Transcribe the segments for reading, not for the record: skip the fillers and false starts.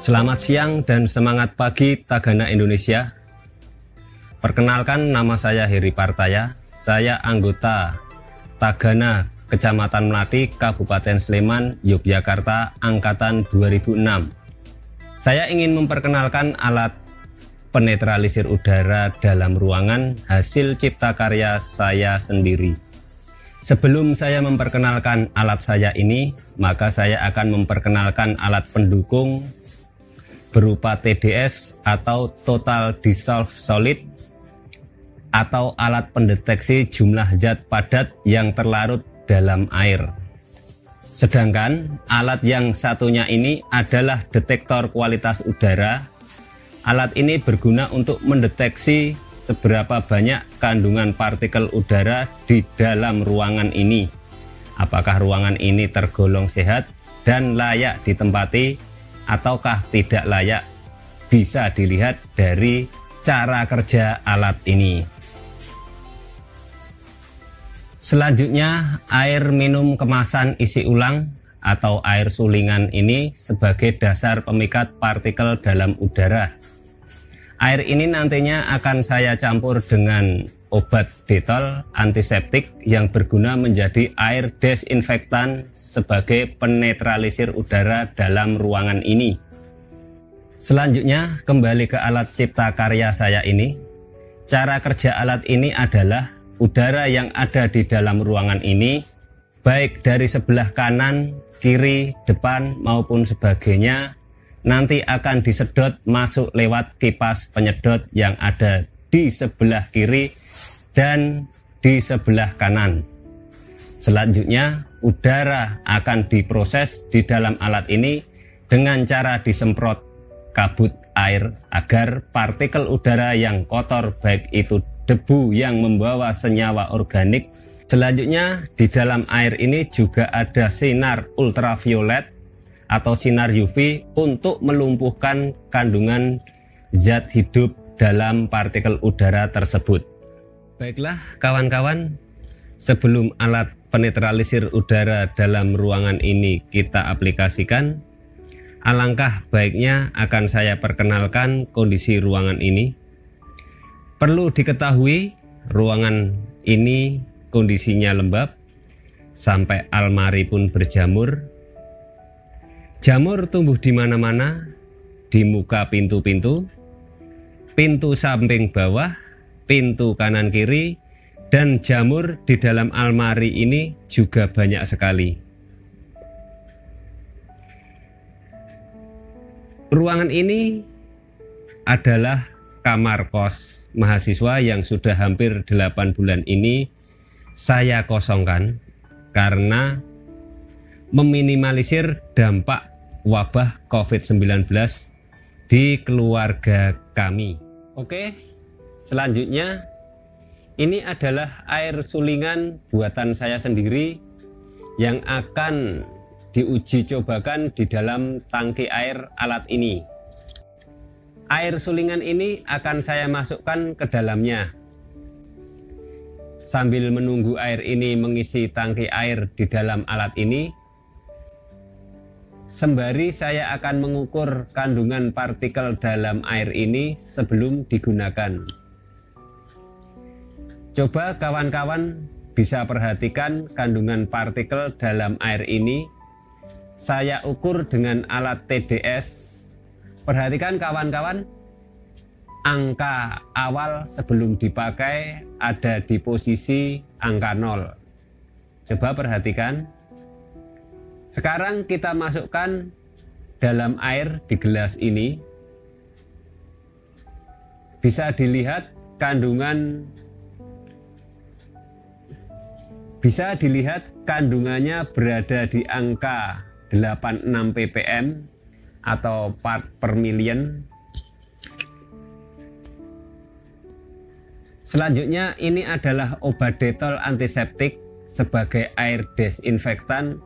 Selamat siang dan semangat pagi Tagana Indonesia. Perkenalkan, nama saya Heri Partaya. Saya anggota Tagana Kecamatan Melati, Kabupaten Sleman, Yogyakarta, angkatan 2006. Saya ingin memperkenalkan alat penetralisir udara dalam ruangan hasil cipta karya saya sendiri. Sebelum saya memperkenalkan alat saya ini, maka saya akan memperkenalkan alat pendukung berupa TDS atau Total Dissolved Solid, atau alat pendeteksi jumlah zat padat yang terlarut dalam air. Sedangkan alat yang satunya ini adalah detektor kualitas udara. Alat ini berguna untuk mendeteksi seberapa banyak kandungan partikel udara di dalam ruangan ini. Apakah ruangan ini tergolong sehat dan layak ditempati ataukah tidak layak, bisa dilihat dari cara kerja alat ini. Selanjutnya, air minum kemasan isi ulang atau air sulingan ini sebagai dasar pemikat partikel dalam udara. Air ini nantinya akan saya campur dengan obat detol antiseptik yang berguna menjadi air desinfektan sebagai penetralisir udara dalam ruangan ini. Selanjutnya, kembali ke alat cipta karya saya ini. Cara kerja alat ini adalah udara yang ada di dalam ruangan ini, baik dari sebelah kanan, kiri, depan maupun sebagainya, nanti akan disedot masuk lewat kipas penyedot yang ada di sebelah kiri dan di sebelah kanan. Selanjutnya, udara akan diproses di dalam alat ini dengan cara disemprot kabut air agar partikel udara yang kotor, baik itu debu yang membawa senyawa organik. Selanjutnya, di dalam air ini juga ada sinar ultraviolet atau sinar UV untuk melumpuhkan kandungan zat hidup dalam partikel udara tersebut. Baiklah kawan-kawan, sebelum alat penetralisir udara dalam ruangan ini kita aplikasikan, alangkah baiknya akan saya perkenalkan kondisi ruangan ini. Perlu diketahui, ruangan ini kondisinya lembab, sampai almari pun berjamur. Jamur tumbuh di mana-mana, di muka pintu-pintu, pintu samping bawah, pintu kanan kiri, dan jamur di dalam almari ini juga banyak sekali. Ruangan ini adalah kamar kos mahasiswa yang sudah hampir 8 bulan ini saya kosongkan karena meminimalisir dampak wabah COVID-19 di keluarga kami. Oke, selanjutnya ini adalah air sulingan buatan saya sendiri yang akan diuji cobakan di dalam tangki air alat ini. Air sulingan ini akan saya masukkan ke dalamnya. Sambil menunggu air ini mengisi tangki air di dalam alat ini, sembari saya akan mengukur kandungan partikel dalam air ini sebelum digunakan. Coba kawan-kawan bisa perhatikan kandungan partikel dalam air ini. Saya ukur dengan alat TDS. Perhatikan kawan-kawan, angka awal sebelum dipakai ada di posisi angka 0. Coba perhatikan. Sekarang kita masukkan dalam air di gelas ini. Bisa dilihat kandungannya berada di angka 86 ppm atau part per million. Selanjutnya, ini adalah obat detol antiseptik sebagai air desinfektan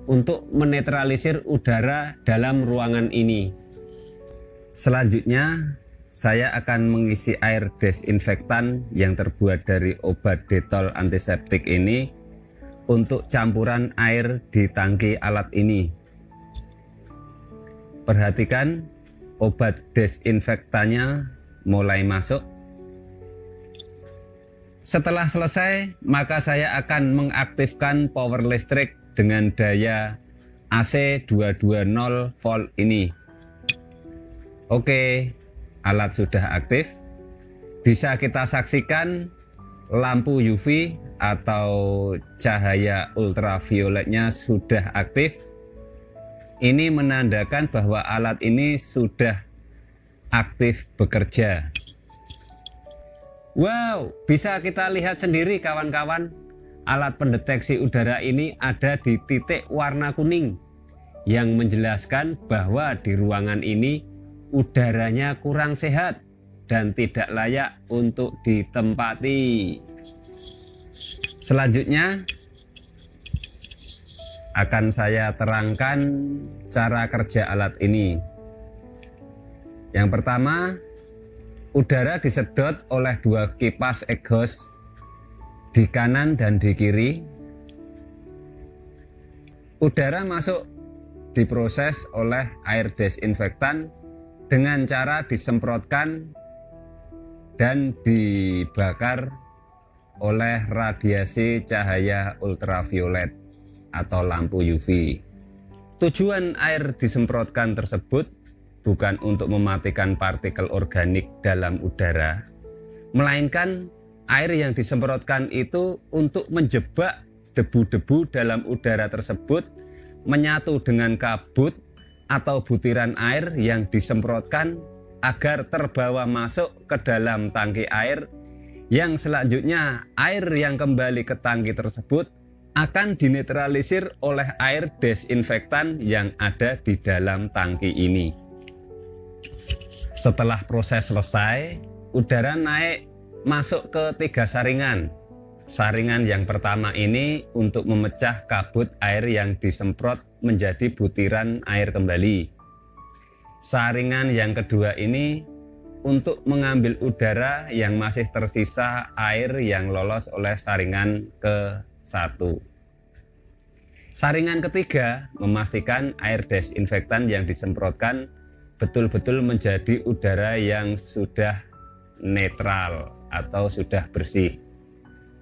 untuk menetralisir udara dalam ruangan ini. Selanjutnya, saya akan mengisi air desinfektan yang terbuat dari obat detol antiseptik ini untuk campuran air di tangki alat ini. Perhatikan obat desinfektannya mulai masuk. Setelah selesai, maka saya akan mengaktifkan power listrik dengan daya AC 220 volt ini. Oke, alat sudah aktif. Bisa kita saksikan lampu UV atau cahaya ultravioletnya sudah aktif. Ini menandakan bahwa alat ini sudah aktif bekerja. Wow, bisa kita lihat sendiri kawan-kawan, alat pendeteksi udara ini ada di titik warna kuning yang menjelaskan bahwa di ruangan ini udaranya kurang sehat dan tidak layak untuk ditempati. Selanjutnya akan saya terangkan cara kerja alat ini. Yang pertama, udara disedot oleh dua kipas exhaust di kanan dan di kiri. Udara masuk diproses oleh air desinfektan dengan cara disemprotkan dan dibakar oleh radiasi cahaya ultraviolet atau lampu UV. Tujuan air disemprotkan tersebut bukan untuk mematikan partikel organik dalam udara, melainkan air yang disemprotkan itu untuk menjebak debu-debu dalam udara tersebut menyatu dengan kabut atau butiran air yang disemprotkan agar terbawa masuk ke dalam tangki air, yang selanjutnya air yang kembali ke tangki tersebut akan dinetralisir oleh air desinfektan yang ada di dalam tangki ini. Setelah proses selesai, udara naik masuk ke 3 saringan. Saringan yang pertama ini untuk memecah kabut air yang disemprot menjadi butiran air kembali. Saringan yang kedua ini untuk mengambil udara yang masih tersisa air yang lolos oleh saringan ke-1. Saringan ketiga memastikan air desinfektan yang disemprotkan betul-betul menjadi udara yang sudah netral atau sudah bersih.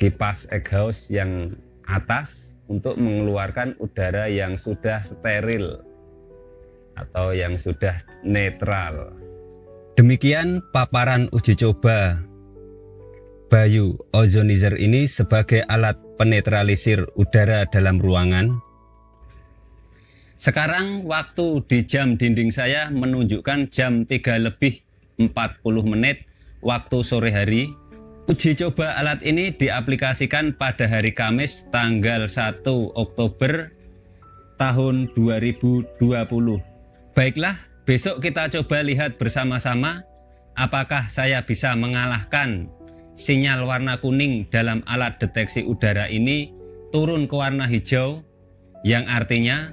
Kipas exhaust yang atas untuk mengeluarkan udara yang sudah steril atau yang sudah netral. Demikian paparan uji coba Bayu Ozonizer ini sebagai alat penetralisir udara dalam ruangan. Sekarang waktu di jam dinding saya menunjukkan jam 3:40 waktu sore hari. Uji coba alat ini diaplikasikan pada hari Kamis tanggal 1 Oktober tahun 2020. Baiklah, besok kita coba lihat bersama-sama apakah saya bisa mengalahkan sinyal warna kuning dalam alat deteksi udara ini turun ke warna hijau, yang artinya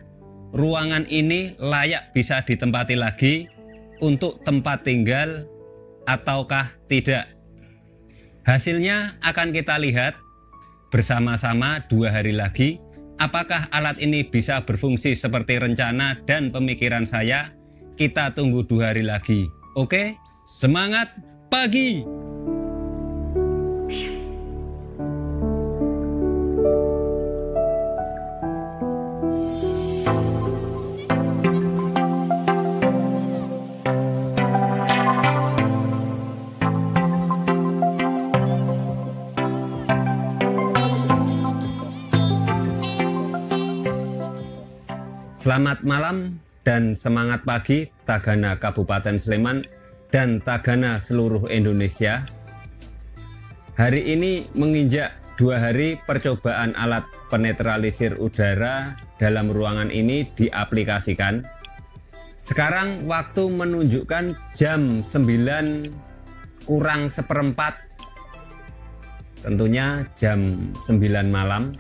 ruangan ini layak bisa ditempati lagi untuk tempat tinggal ataukah tidak. Hasilnya akan kita lihat bersama-sama 2 hari lagi apakah alat ini bisa berfungsi seperti rencana dan pemikiran saya. Kita tunggu 2 hari lagi. Oke, semangat pagi! Selamat malam dan semangat pagi Tagana Kabupaten Sleman dan Tagana seluruh Indonesia. Hari ini menginjak 2 hari percobaan alat penetralisir udara dalam ruangan ini diaplikasikan. Sekarang waktu menunjukkan jam 9:04, tentunya jam 9 malam.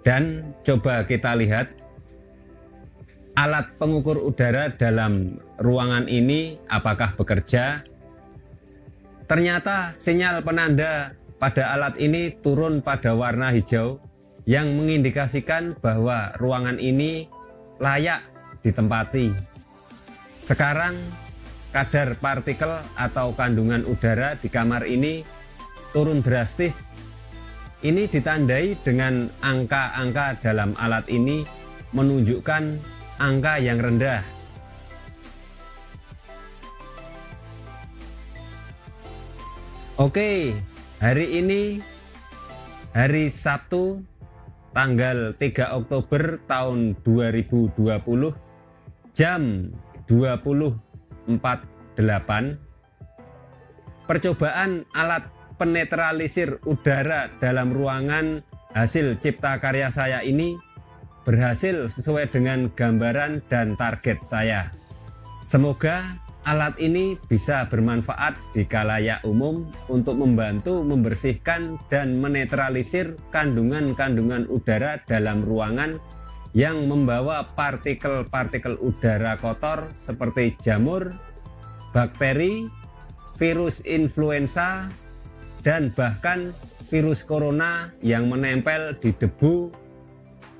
Dan coba kita lihat alat pengukur udara dalam ruangan ini apakah bekerja. Ternyata sinyal penanda pada alat ini turun pada warna hijau yang mengindikasikan bahwa ruangan ini layak ditempati. Sekarang kadar partikel atau kandungan udara di kamar ini turun drastis. Ini ditandai dengan angka-angka dalam alat ini menunjukkan angka yang rendah. Oke, hari ini hari Sabtu tanggal 3 Oktober tahun 2020 jam 20.48. Percobaan alat penetralisir udara dalam ruangan hasil cipta karya saya ini berhasil sesuai dengan gambaran dan target saya. Semoga alat ini bisa bermanfaat di khalayak umum untuk membantu membersihkan dan menetralisir kandungan-kandungan udara dalam ruangan yang membawa partikel-partikel udara kotor seperti jamur, bakteri, virus influenza, dan bahkan virus corona yang menempel di debu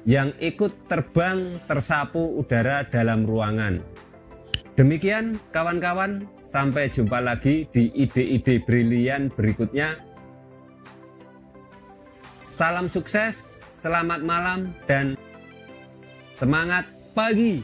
yang ikut terbang tersapu udara dalam ruangan. Demikian kawan-kawan, sampai jumpa lagi di ide-ide brilian berikutnya. Salam sukses, selamat malam, dan semangat pagi.